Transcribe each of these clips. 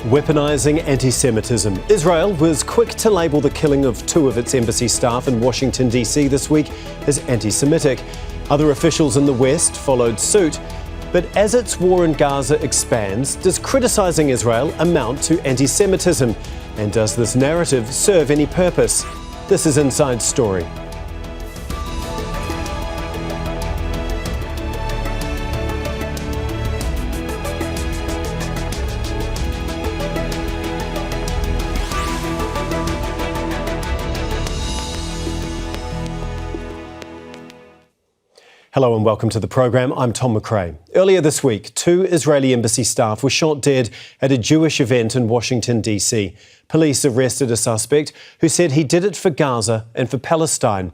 Weaponising anti-Semitism. Israel was quick to label the killing of 2 of its embassy staff in Washington, D.C. this week as anti-Semitic. Other officials in the West followed suit. But as its war in Gaza expands, does criticising Israel amount to anti-Semitism? And does this narrative serve any purpose? This is Inside Story. Hello and welcome to the programme. I'm Tom McRae. Earlier this week, 2 Israeli embassy staff were shot dead at a Jewish event in Washington, D.C. Police arrested a suspect who said he did it for Gaza and for Palestine.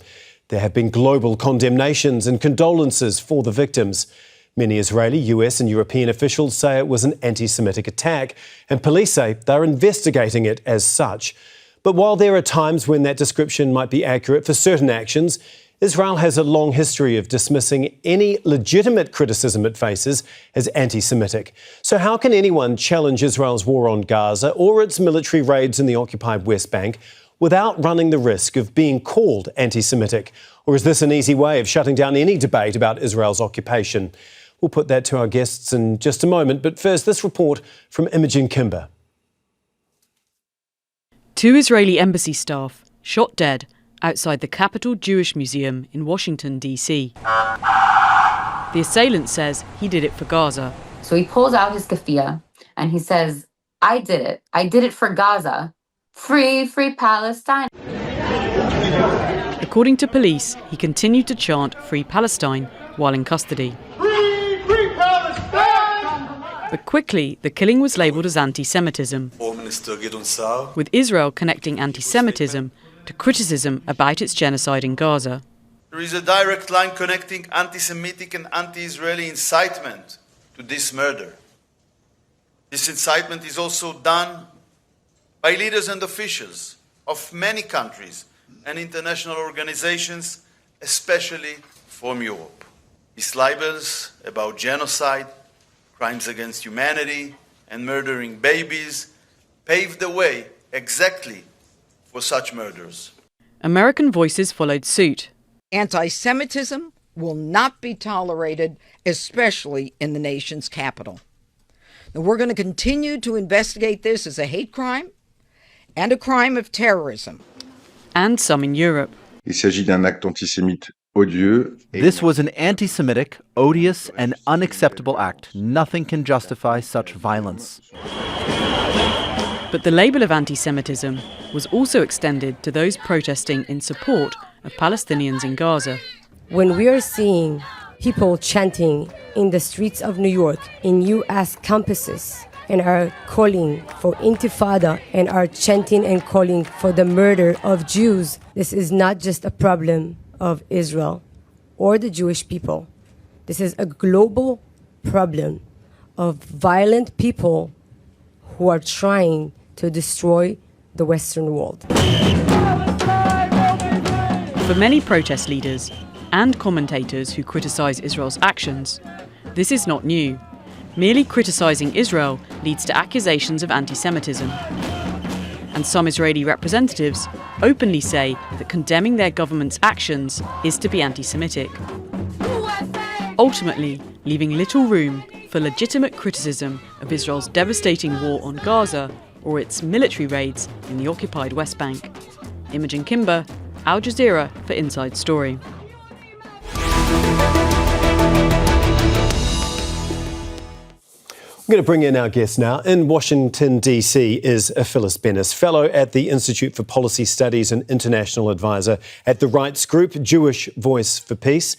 There have been global condemnations and condolences for the victims. Many Israeli, US and European officials say it was an anti-Semitic attack, and police say they're investigating it as such. But while there are times when that description might be accurate for certain actions, Israel has a long history of dismissing any legitimate criticism it faces as anti-Semitic. So how can anyone challenge Israel's war on Gaza or its military raids in the occupied West Bank without running the risk of being called anti-Semitic? Or is this an easy way of shutting down any debate about Israel's occupation? We'll put that to our guests in just a moment, but first this report from Imogen Kimber. 2 Israeli embassy staff shot dead outside the Capitol Jewish Museum in Washington, D.C. The assailant says he did it for Gaza. So he pulls out his keffiyeh and he says, I did it. I did it for Gaza. Free, free Palestine. According to police, he continued to chant Free Palestine while in custody. Free, free Palestine! But quickly, the killing was labelled as anti-Semitism, with Israel connecting anti-Semitism to criticism about its genocide in Gaza. There is a direct line connecting anti-Semitic and anti-Israeli incitement to this murder. This incitement is also done by leaders and officials of many countries and international organizations, especially from Europe. These libels about genocide, crimes against humanity, and murdering babies paved the way exactly for such murders. American voices followed suit. Anti-Semitism will not be tolerated, especially in the nation's capital. Now, we're going to continue to investigate this as a hate crime and a crime of terrorism. And some in Europe. Il s'agit d'un acte antisémite odieux. This was an anti-Semitic, odious and unacceptable act. Nothing can justify such violence. But the label of anti-Semitism was also extended to those protesting in support of Palestinians in Gaza. When we are seeing people chanting in the streets of New York, in U.S. campuses, and are calling for intifada and are chanting and calling for the murder of Jews, this is not just a problem of Israel or the Jewish people. This is a global problem of violent people who are trying to destroy the Western world. For many protest leaders and commentators who criticise Israel's actions, this is not new. Merely criticising Israel leads to accusations of anti-Semitism. And some Israeli representatives openly say that condemning their government's actions is to be anti-Semitic, ultimately leaving little room for legitimate criticism of Israel's devastating war on Gaza or its military raids in the occupied West Bank. Imogen Kimber, Al Jazeera for Inside Story. I'm going to bring in our guest now. In Washington, D.C. is Phyllis Bennis, Fellow at the Institute for Policy Studies and International Advisor at the rights group Jewish Voice for Peace.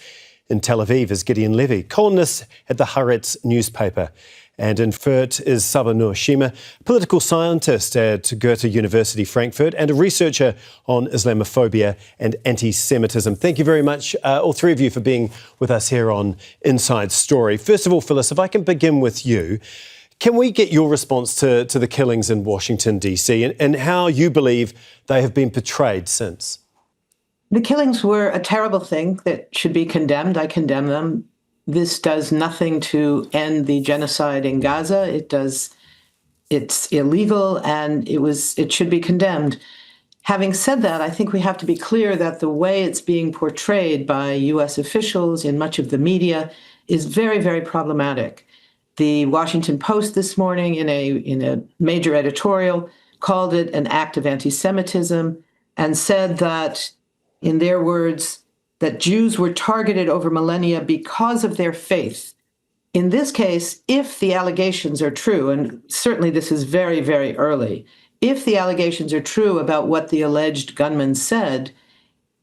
In Tel Aviv is Gideon Levy, columnist at the Haaretz newspaper. And in Fürth is Saba Nur Shima, political scientist at Goethe University Frankfurt and a researcher on Islamophobia and anti-Semitism. Thank you very much, all 3 of you, for being with us here on Inside Story. First of all, Phyllis, if I can begin with you, can we get your response to the killings in Washington, D.C. and how you believe they have been portrayed since? The killings were a terrible thing that should be condemned. I condemn them. This does nothing to end the genocide in Gaza. It does it's illegal and it should be condemned. Having said that, I think we have to be clear that the way it's being portrayed by U.S. officials in much of the media is very, very problematic. The Washington Post this morning, in a major editorial, called it an act of anti-Semitism and said that, in their words, that Jews were targeted over millennia because of their faith. In this case, if the allegations are true, and certainly this is very, very early, if the allegations are true about what the alleged gunman said,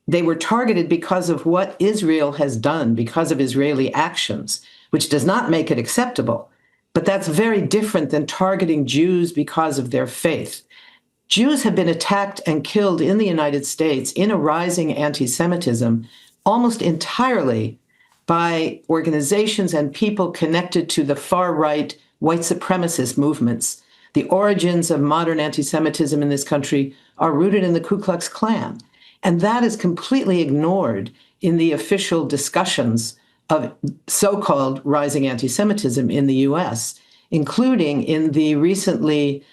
they were targeted because of what Israel has done, because of Israeli actions, which does not make it acceptable. But that's very different than targeting Jews because of their faith. Jews have been attacked and killed in the United States in a rising anti-Semitism almost entirely by organizations and people connected to the far-right white supremacist movements. The origins of modern anti-Semitism in this country are rooted in the Ku Klux Klan. And that is completely ignored in the official discussions of so-called rising anti-Semitism in the US, including in the recently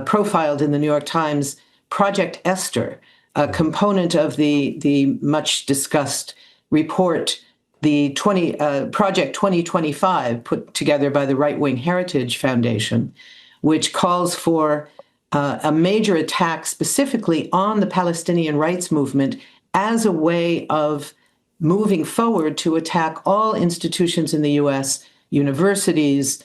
profiled in the New York Times Project Esther, a component of the much discussed report, the Project 2025, put together by the Right-Wing Heritage Foundation, which calls for a major attack specifically on the Palestinian rights movement as a way of moving forward to attack all institutions in the US, universities,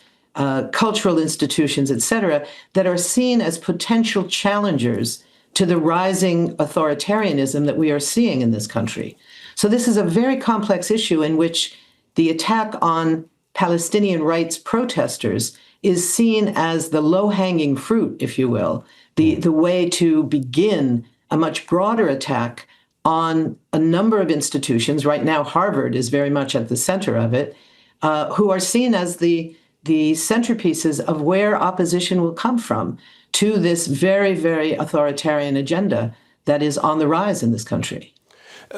cultural institutions, et cetera, that are seen as potential challengers to the rising authoritarianism that we are seeing in this country. So this is a very complex issue in which the attack on Palestinian rights protesters is seen as the low-hanging fruit, if you will, the way to begin a much broader attack on a number of institutions. Right now, Harvard is very much at the center of it, who are seen as the centerpieces of where opposition will come from to this very, very authoritarian agenda that is on the rise in this country.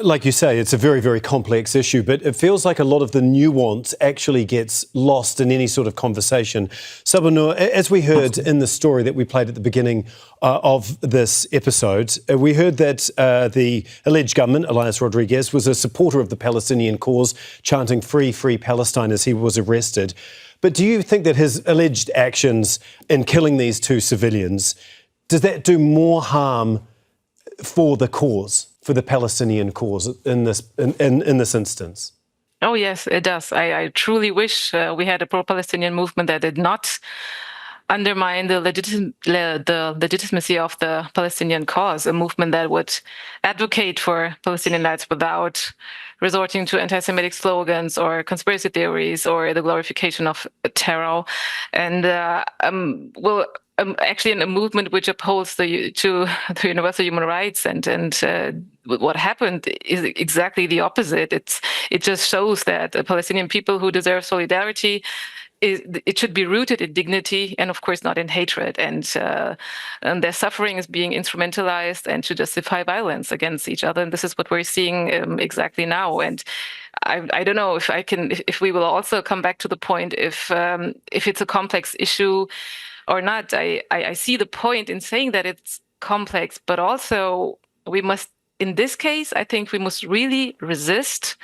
Like you say, it's a very, very complex issue, but it feels like a lot of the nuance actually gets lost in any sort of conversation. Sabah Noor, as we heard in the story that we played at the beginning of this episode, we heard that the alleged gunman, Elias Rodriguez, was a supporter of the Palestinian cause, chanting "Free, Free Palestine" as he was arrested. But do you think that his alleged actions in killing these two civilians, does that do more harm for the cause, for the Palestinian cause in this instance? Oh, yes, it does. I truly wish we had a pro-Palestinian movement that did not undermine the legitimacy of the Palestinian cause, a movement that would advocate for Palestinian rights without resorting to anti-Semitic slogans or conspiracy theories or the glorification of terror. And actually in a movement which upholds the universal human rights, and what happened is exactly the opposite. It just shows that the Palestinian people who deserve solidarity, it should be rooted in dignity and, of course, not in hatred. And their suffering is being instrumentalized and to justify violence against each other. And this is what we're seeing exactly now. And I don't know if we will also come back to the point if it's a complex issue or not. I see the point in saying that it's complex, but also we must, in this case, I think we must really resist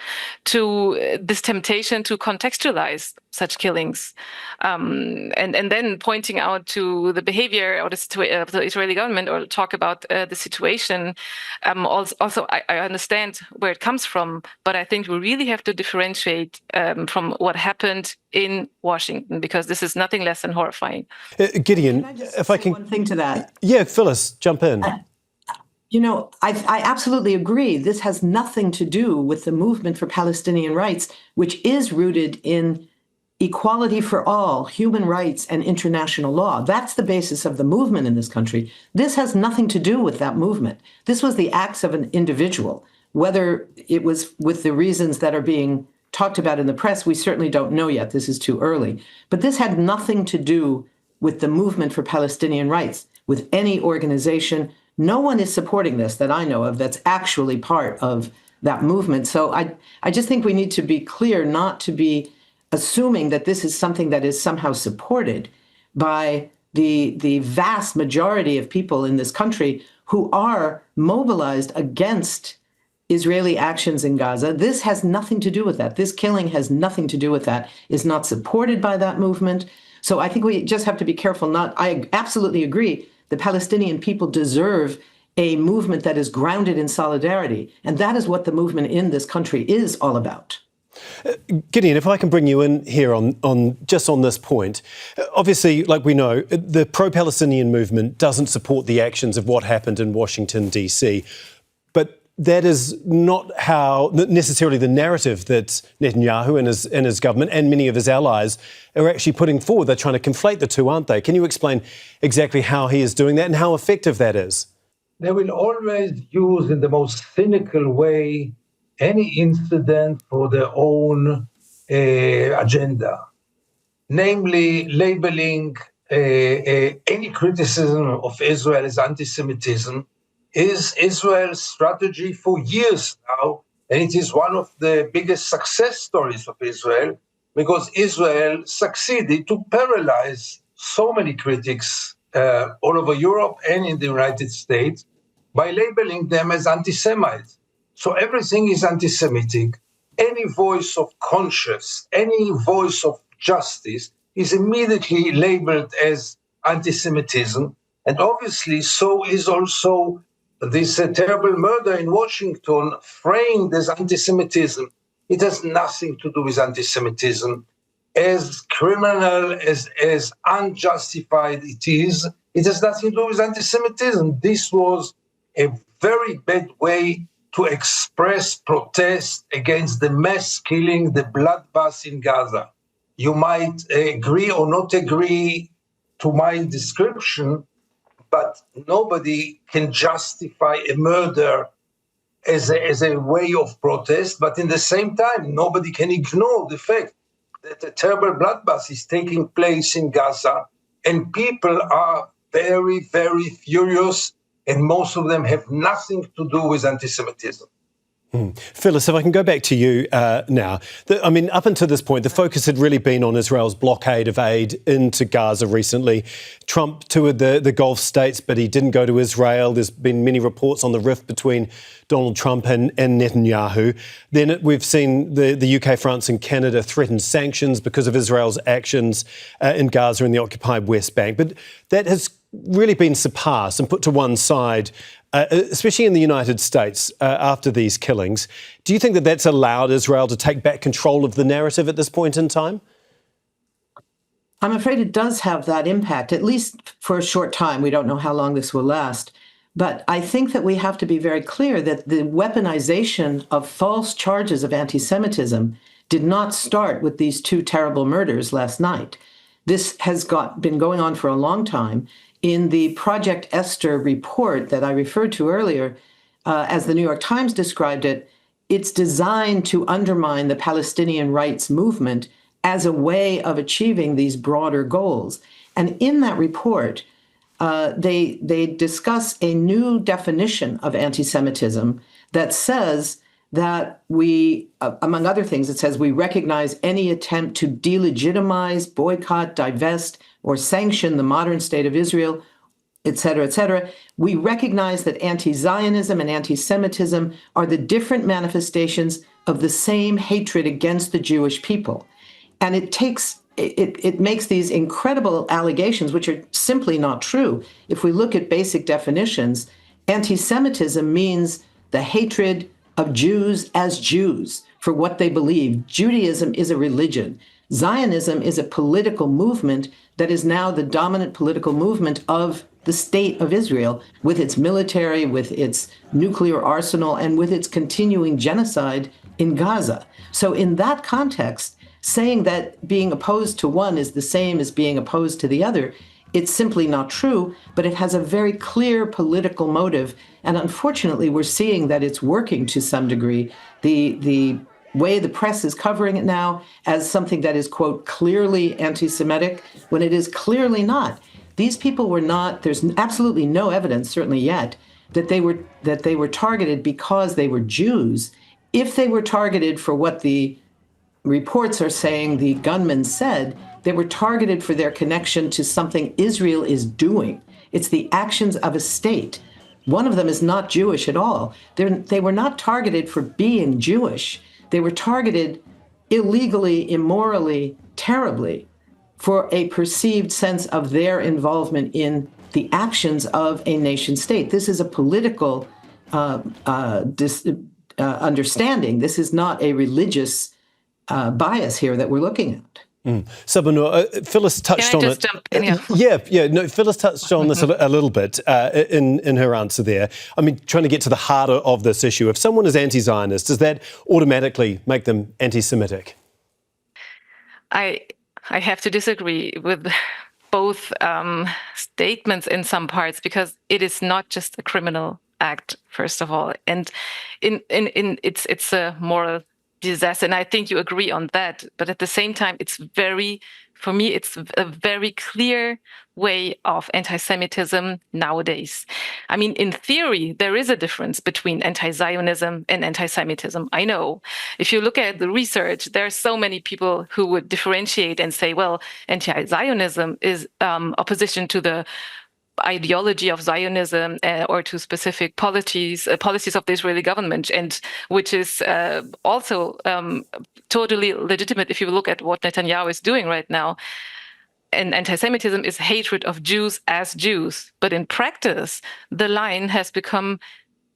to this temptation to contextualize such killings, and then pointing out to the behavior of the Israeli government or talk about the situation. Also, I understand where it comes from, but I think we really have to differentiate from what happened in Washington, because this is nothing less than horrifying. Gideon, if I can one thing to that. Yeah, Phyllis, jump in. I absolutely agree. This has nothing to do with the movement for Palestinian rights, which is rooted in equality for all, human rights, and international law. That's the basis of the movement in this country. This has nothing to do with that movement. This was the acts of an individual. Whether it was with the reasons that are being talked about in the press, we certainly don't know yet. This is too early. But this had nothing to do with the movement for Palestinian rights, with any organization. No one is supporting this that I know of that's actually part of that movement. So I just think we need to be clear not to be assuming that this is something that is somehow supported by the vast majority of people in this country who are mobilized against Israeli actions in Gaza. This has nothing to do with that. This killing has nothing to do with that, is not supported by that movement. So I think we just have to be careful. I absolutely agree. The Palestinian people deserve a movement that is grounded in solidarity. And that is what the movement in this country is all about. Gideon, if I can bring you in here on this point. Obviously, like we know, the pro-Palestinian movement doesn't support the actions of what happened in Washington, D.C. But that is not how necessarily the narrative that Netanyahu and his government and many of his allies are actually putting forward. They're trying to conflate the two, aren't they? Can you explain exactly how he is doing that and how effective that is? They will always use in the most cynical way any incident for their own agenda, namely labeling any criticism of Israel as anti-Semitism is Israel's strategy for years now, and it is one of the biggest success stories of Israel, because Israel succeeded to paralyze so many critics all over Europe and in the United States by labeling them as anti-Semites. So everything is anti-Semitic. Any voice of conscience, any voice of justice is immediately labeled as anti-Semitism. And obviously, so is also this terrible murder in Washington framed as anti-Semitism. It has nothing to do with anti-Semitism. As criminal, as unjustified it has nothing to do with anti-Semitism. This was a very bad way to express protest against the mass killing, the bloodbath in Gaza. You might agree or not agree to my description, but nobody can justify a murder as a way of protest. But in the same time, nobody can ignore the fact that a terrible bloodbath is taking place in Gaza, and people are very, very furious, and most of them have nothing to do with anti-Semitism. Phyllis, if I can go back to you now. Up until this point, the focus had really been on Israel's blockade of aid into Gaza recently. Trump toured the Gulf states, but he didn't go to Israel. There's been many reports on the rift between Donald Trump and Netanyahu. Then we've seen the UK, France and Canada threaten sanctions because of Israel's actions in Gaza and the occupied West Bank. But that has really been surpassed and put to one side, especially in the United States after these killings. Do you think that that's allowed Israel to take back control of the narrative at this point in time? I'm afraid it does have that impact, at least for a short time. We don't know how long this will last. But I think that we have to be very clear that the weaponization of false charges of anti-Semitism did not start with these two terrible murders last night. This has been going on for a long time. In the Project Esther report that I referred to earlier, as the New York Times described it, it's designed to undermine the Palestinian rights movement as a way of achieving these broader goals. And in that report, they discuss a new definition of anti-Semitism that says that we, among other things, it says we recognize any attempt to delegitimize, boycott, divest, or sanction the modern state of Israel, et cetera, et cetera. We recognize that anti-Zionism and anti-Semitism are the different manifestations of the same hatred against the Jewish people. And it makes these incredible allegations, which are simply not true. If we look at basic definitions, anti-Semitism means the hatred of Jews as Jews for what they believe. Judaism is a religion. Zionism is a political movement that is now the dominant political movement of the state of Israel, with its military, with its nuclear arsenal, and with its continuing genocide in Gaza. So in that context, saying that being opposed to one is the same as being opposed to the other, it's simply not true, but it has a very clear political motive. And unfortunately, we're seeing that it's working to some degree. The way the press is covering it now as something that is, quote, clearly anti-Semitic, when it is clearly not. These people were not, there's absolutely no evidence, certainly yet, that they were targeted because they were Jews. If they were targeted for what the reports are saying the gunman said, They were targeted for their connection to something Israel is doing. It's the actions of a state. One of them is not Jewish at all. They were not targeted for being Jewish. They were targeted illegally, immorally, terribly for a perceived sense of their involvement in the actions of a nation state. This is a political understanding. This is not a religious bias here that we're looking at. Sabanur, Phyllis touched on it. Jump in? Phyllis touched on this a little bit in her answer there. I mean, trying to get to the heart of this issue. If someone is anti-Zionist, does that automatically make them anti-Semitic? I have to disagree with both statements in some parts, because it is not just a criminal act, first of all, and it's a moral disaster, and I think you agree on that. But at the same time, for me, it's a very clear way of anti-Semitism nowadays. I mean, in theory, there is a difference between anti-Zionism and anti-Semitism. I know. If you look at the research, there are so many people who would differentiate and say, well, anti-Zionism is opposition to the ideology of Zionism or to specific policies of the Israeli government, and which is also totally legitimate if you look at what Netanyahu is doing right now. And anti-Semitism is hatred of Jews as Jews. But in practice, the line has become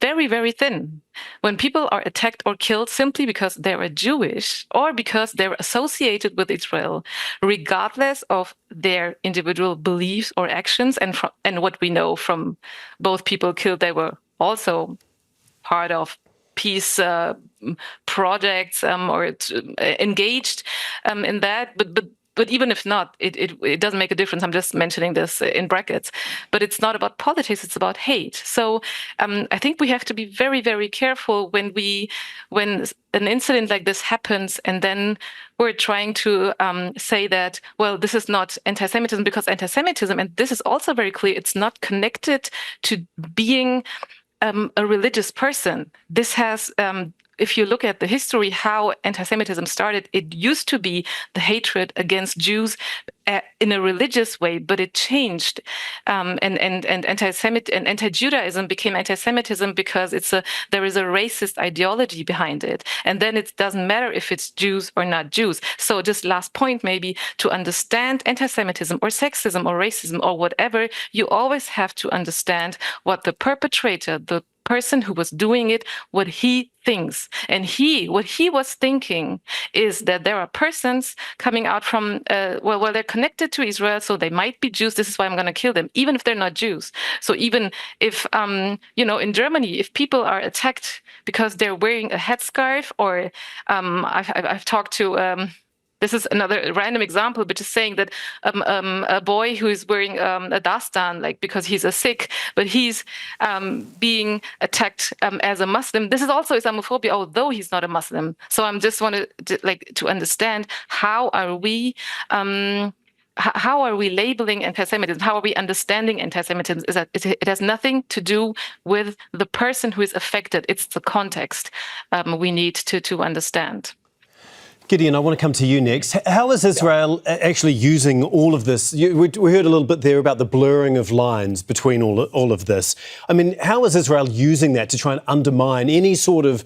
very, very thin. When people are attacked or killed simply because they are Jewish or because they're associated with Israel, regardless of their individual beliefs or actions, and what we know from both people killed, they were also part of peace projects or engaged in that. But even if not, it doesn't make a difference. I'm just mentioning this in brackets. But it's not about politics, it's about hate. So I think we have to be very, very careful when an incident like this happens, and then we're trying to say that, well, this is not anti-Semitism, because anti-Semitism, and this is also very clear, it's not connected to being a religious person. This has if you look at the history, how anti-Semitism started, it used to be the hatred against Jews in a religious way, but it changed, and anti-Judaism became anti-Semitism because there is a racist ideology behind it, and then it doesn't matter if it's Jews or not Jews. So just last point, maybe, to understand anti-Semitism or sexism or racism or whatever, you always have to understand what the perpetrator, the person who was doing it, what he thinks. And what he was thinking is that there are persons coming out from, they're connected to Israel, so they might be Jews. This is why I'm going to kill them, even if they're not Jews. So even if, in Germany, if people are attacked because they're wearing a headscarf, or I've talked to, this is another random example, but just saying that a boy who is wearing a dastan, because he's a Sikh, but he's being attacked as a Muslim. This is also Islamophobia, although he's not a Muslim. So I just wanted to understand how are we labeling anti-Semitism? How are we understanding anti-Semitism? Is that it has nothing to do with the person who is affected. It's the context we need to understand. Gideon, I want to come to you next. How is Israel actually using all of this? We heard a little bit there about the blurring of lines between all of this. I mean, how is Israel using that to try and undermine any sort of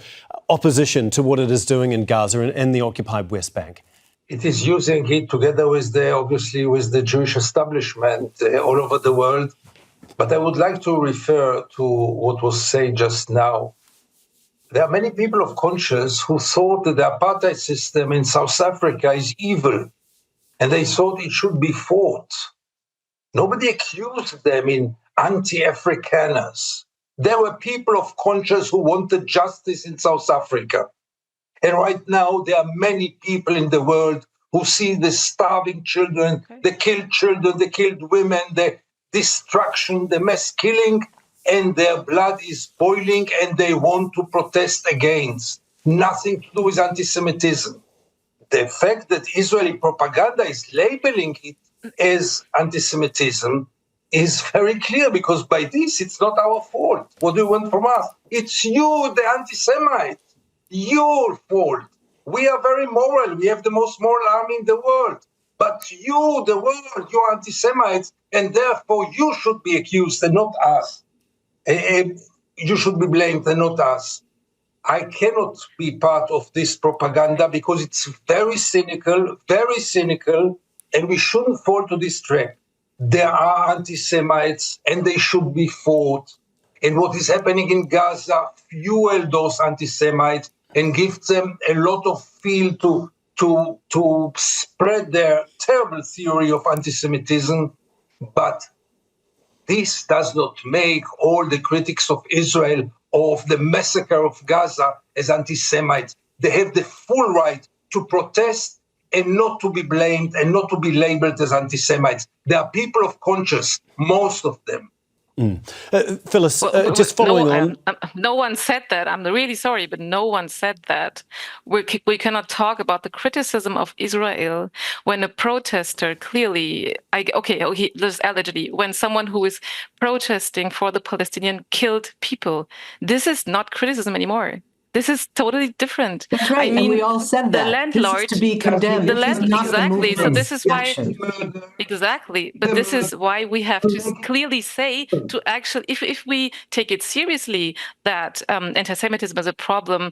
opposition to what it is doing in Gaza and the occupied West Bank? It is using it together with the Jewish establishment all over the world. But I would like to refer to what was said just now. There are many people of conscience who thought that the apartheid system in South Africa is evil, and they thought it should be fought. Nobody accused them in anti-Afrikaners. There were people of conscience who wanted justice in South Africa. And right now, there are many people in the world who see the starving children, the killed women, the destruction, the mass killing, and their blood is boiling, and they want to protest against. Nothing to do with anti-Semitism. The fact that Israeli propaganda is labeling it as anti-Semitism is very clear, because by this, it's not our fault. What do you want from us? It's you, the anti-Semite. Your fault. We are very moral. We have the most moral army in the world. but you, the world, you're anti-Semites, and therefore you should be accused and not us. You should be blamed and not us. I cannot be part of this propaganda because it's very cynical, and we shouldn't fall to this trap. There are anti-Semites and they should be fought. And what is happening in Gaza fuel those anti-Semites and gives them a lot of fuel to spread their terrible theory of anti-Semitism. But this does not make all the critics of Israel or of the massacre of Gaza as anti-Semites. They have the full right to protest and not to be blamed and not to be labeled as anti-Semites. They are people of conscience, most of them. Phyllis, just following on. No one said that. I'm really sorry, but no one said that. We cannot talk about the criticism of Israel when a protester clearly, there's allegedly, when someone who is protesting for the Palestinian killed people. This is not criticism anymore. This is totally different. That's right, and we all said that. The landlord, this is to be condemned. Exactly. So this is why, exactly. But this is why we have to clearly say to actually, if we take it seriously that anti-Semitism is a problem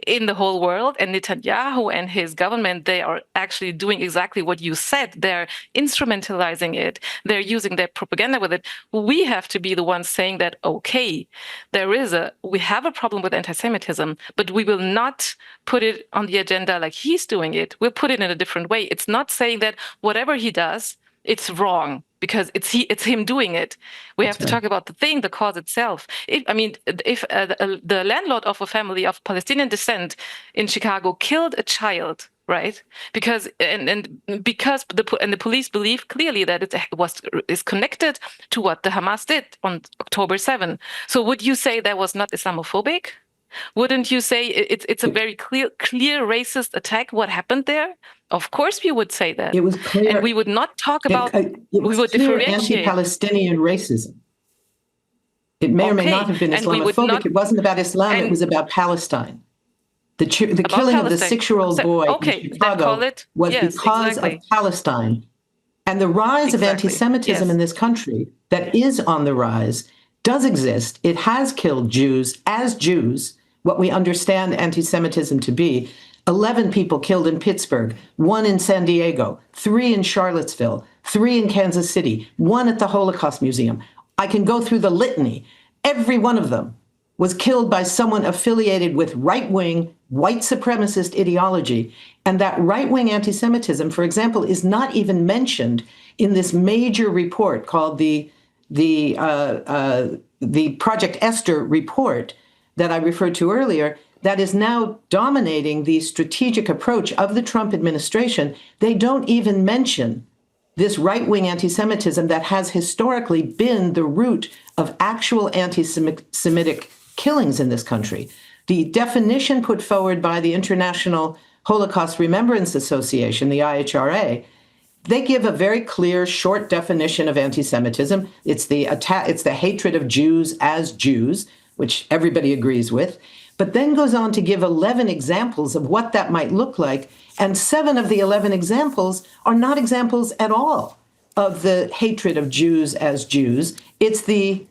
in the whole world, and Netanyahu and his government, they are actually doing exactly what you said. They're instrumentalizing it. They're using their propaganda with it. We have to be the ones saying that, okay, we have a problem with anti-Semitism, but we will not put it on the agenda like he's doing it. We'll put it in a different way. It's not saying that whatever he does, it's wrong, because it's him doing it. We have to talk about the cause itself. If the landlord of a family of Palestinian descent in Chicago killed a child, right? Because the police believe clearly that it is connected to what the Hamas did on October 7. So would you say that was not Islamophobic? Wouldn't you say it's a very clear racist attack? What happened there? Of course, we would say that. It was clear, and we would not talk about. We would differentiate anti-Palestinian racism. It may or may not have been Islamophobic. It wasn't about Islam. It was about Palestine. The killing of the 6-year-old boy in Chicago was because of Palestine, and the rise of anti-Semitism in this country that is on the rise does exist. It has killed Jews as Jews, what we understand anti-Semitism to be. 11 people killed in Pittsburgh, 1 in San Diego, 3 in Charlottesville, 3 in Kansas City, 1 at the Holocaust Museum. I can go through the litany. Every one of them was killed by someone affiliated with right-wing, white supremacist ideology. And that right-wing anti-Semitism, for example, is not even mentioned in this major report called the Project Esther report that I referred to earlier, that is now dominating the strategic approach of the Trump administration. They don't even mention this right-wing anti-Semitism that has historically been the root of actual anti-Semitic killings in this country. The definition put forward by the International Holocaust Remembrance Association, the IHRA, they give a very clear, short definition of anti-Semitism. It's the hatred of Jews as Jews, which everybody agrees with, but then goes on to give 11 examples of what that might look like. And 7 of the 11 examples are not examples at all of the hatred of Jews as Jews. The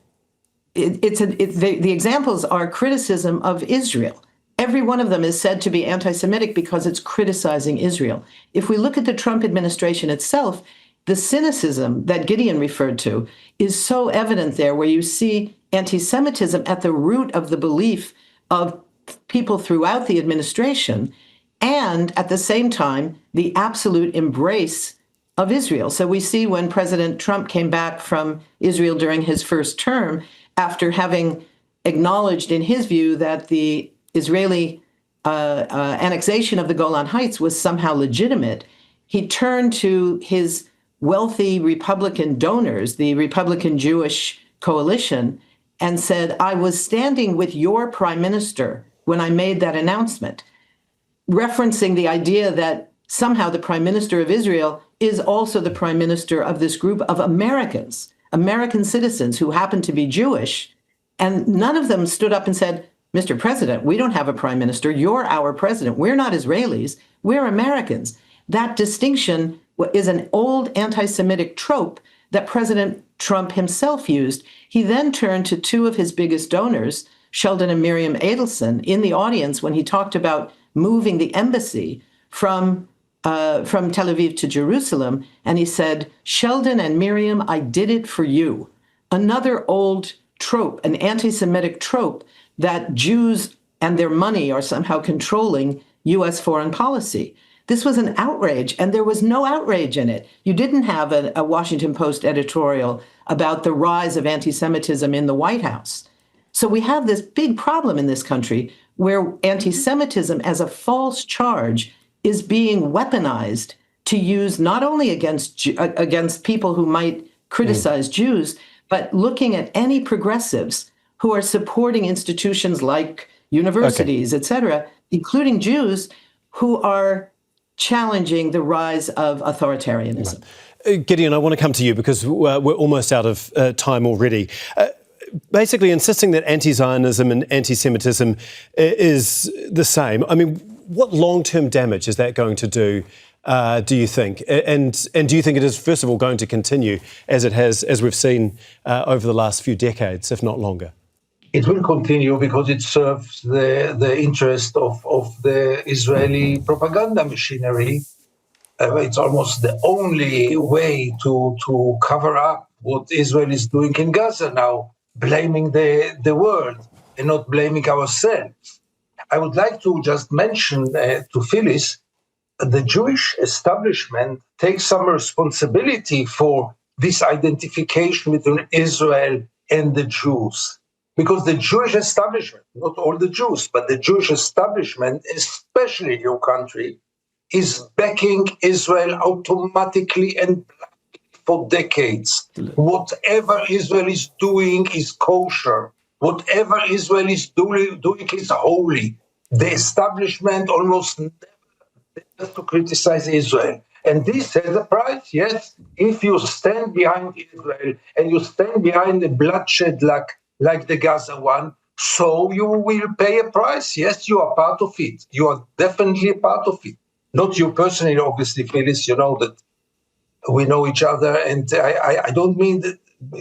examples are criticism of Israel. Every one of them is said to be anti-Semitic because it's criticizing Israel. If we look at the Trump administration itself, the cynicism that Gideon referred to is so evident there, where you see anti-Semitism at the root of the belief of people throughout the administration, and at the same time, the absolute embrace of Israel. So we see when President Trump came back from Israel during his first term, after having acknowledged in his view that the Israeli annexation of the Golan Heights was somehow legitimate, he turned to his wealthy Republican donors, the Republican Jewish coalition, and said, I was standing with your prime minister when I made that announcement, referencing the idea that somehow the prime minister of Israel is also the prime minister of this group of Americans, American citizens who happen to be Jewish. And none of them stood up and said, Mr. President, we don't have a prime minister. You're our president. We're not Israelis. We're Americans. That distinction is an old anti-Semitic trope that President Trump himself used. He then turned to two of his biggest donors, Sheldon and Miriam Adelson, in the audience when he talked about moving the embassy from Tel Aviv to Jerusalem. And he said, Sheldon and Miriam, I did it for you. Another old trope, an anti-Semitic trope that Jews and their money are somehow controlling U.S. foreign policy. This was an outrage, and there was no outrage in it. You didn't have a Washington Post editorial about the rise of anti-Semitism in the White House. So we have this big problem in this country where anti-Semitism as a false charge is being weaponized to use not only against people who might criticize Jews, but looking at any progressives who are supporting institutions like universities, et cetera, including Jews who are challenging the rise of authoritarianism. Gideon, I want to come to you because we're almost out of time already. Basically insisting that anti-Zionism and anti-Semitism is the same. I mean, what long-term damage is that going to do you think? And do you think it is, first of all, going to continue as it has, as we've seen over the last few decades, if not longer? It will continue because it serves the interest of the Israeli propaganda machinery. It's almost the only way to cover up what Israel is doing in Gaza now, blaming the world and not blaming ourselves. I would like to just mention to Phyllis, the Jewish establishment takes some responsibility for this identification between Israel and the Jews. Because the Jewish establishment, not all the Jews, but the Jewish establishment, especially in your country, is backing Israel automatically and for decades. Whatever Israel is doing is kosher. Whatever Israel is doing is holy. The establishment almost never dares to criticize Israel. And this has a price, yes. If you stand behind Israel and you stand behind the bloodshed like the Gaza one, so you will pay a price. Yes, you are part of it. You are definitely a part of it. Not you personally, obviously, Phyllis, you know that we know each other. And I don't mean that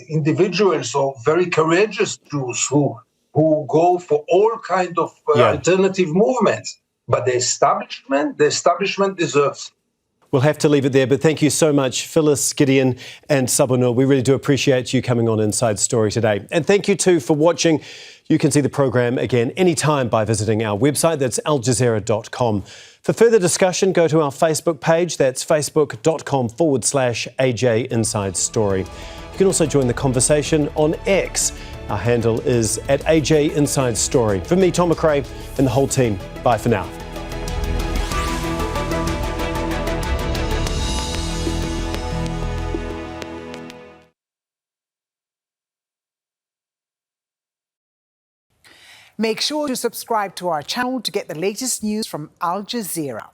individuals or very courageous Jews who go for all kinds of alternative movements. But the establishment deserves. We'll have to leave it there, but thank you so much, Phyllis, Gideon and Sabonur. We really do appreciate you coming on Inside Story today. And thank you too for watching. You can see the program again anytime by visiting our website. That's aljazeera.com. For further discussion, go to our Facebook page. That's facebook.com/AJ Inside Story. You can also join the conversation on X. Our handle is @AJ Inside Story. For me, Tom McRae, and the whole team, bye for now. Make sure to subscribe to our channel to get the latest news from Al Jazeera.